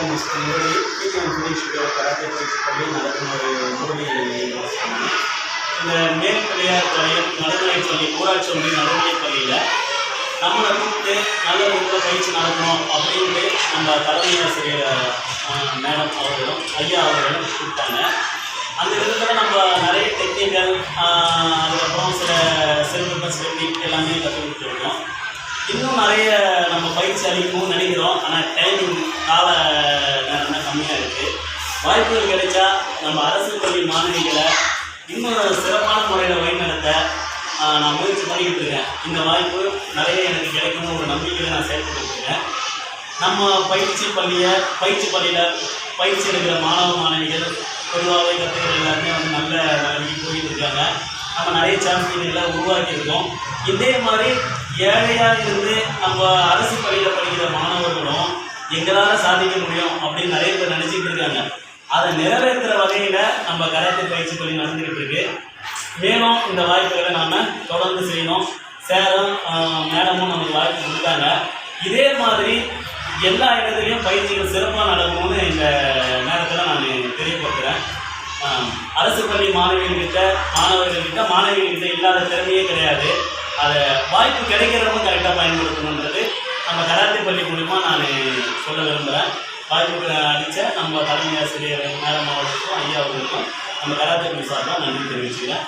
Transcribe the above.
Mister Murali PKM finish karate பயிற்சி பள்ளி நடக்கும் ஒரு முரளி சொன்னாங்க. இந்த மேல் பிள்ளையார் பாளையம் நடுநிலைப் பள்ளி ஊராட்சி ஒன்றிய நடுநிலைப் பள்ளியில் நம்மளை கூப்பிட்டு நல்ல முறையில் பயிற்சி நடக்கணும் அப்படின்ட்டு நம்ம தலைமை ஆசிரியர் மேடம் அவர்களும் ஐயா அவர்களும் கூப்பிட்டாங்க. அந்த விதத்தில் நம்ம நிறைய டெக்னிக்கல் அதுக்கப்புறம் சில சிலபஸ் டெக்னிக் எல்லாமே கற்றுக்கிட்டு இருக்கோம். இன்னும் நிறைய நம்ம பயிற்சி அளிக்கணும்னு நினைக்கிறோம். ஆனால் டைமிங் கால நேரம் தான் கம்மியாக இருக்குது. வாய்ப்புகள் கிடைச்சா நம்ம அரசு பள்ளி மாணவிகளை இன்னும் சிறப்பான முறையில் வழிநடத்த நான் முயற்சி பண்ணிக்கிட்டு இருக்கேன். இந்த வாய்ப்பு நிறைய எனக்கு கிடைக்கணும் ஒரு நம்பிக்கையில் நான் செயல்பட்டு இருக்கேன். நம்ம பயிற்சி பள்ளியில் பயிற்சி எடுக்கிற மாணவ மாணவிகள் பொதுவாகவே கற்றுக்கிற எல்லாருமே வந்து நல்ல நிலைமைக்கு போயிட்டு இருக்காங்க. நம்ம நிறைய சாம்பியன்களை உருவாக்கியிருக்கோம். இதே மாதிரி ஏழையாக இருந்து நம்ம அரசு பள்ளியில் படிக்கிற மாணவர்களும் எங்களால் சாதிக்க முடியும் அப்படின்னு நிறைய பேர் நினச்சிக்கிட்டு இருக்காங்க. அதை நிறைவேற்றுற வகையில் நம்ம கராத்தே பயிற்சி பள்ளி நடந்துக்கிட்டு இருக்கு. மேலும் இந்த வாய்ப்புகளை நாம் தொடர்ந்து செய்யணும். சேரும் மேடமும் நமக்கு வாய்ப்பு கொடுத்தாங்க. இதே மாதிரி எல்லா இடத்துலையும் பயிற்சிகள் சிறப்பாக நடக்கணும்னு இந்த நேரத்தில் நான் தெரியப்படுத்துகிறேன். அரசு பள்ளி மாணவர்கள்கிட்ட இல்லாத திறமையே கிடையாது. அதை வாய்ப்பு கிடைக்கிறவங்க கரெக்டாக பயன்படுத்தணுன்றது நம்ம கராத்தே பள்ளி மூலிமா நான் சொல்ல விரும்புகிறேன். வாய்ப்புகளை அளித்த நம்ம தலைமை ஆசிரியர் மேடம் அவர்களுக்கும் ஐயா அவர்களுக்கும் நம்ம கராத்தே பள்ளி சார்பாக நன்றி தெரிவிச்சுக்கிறேன்.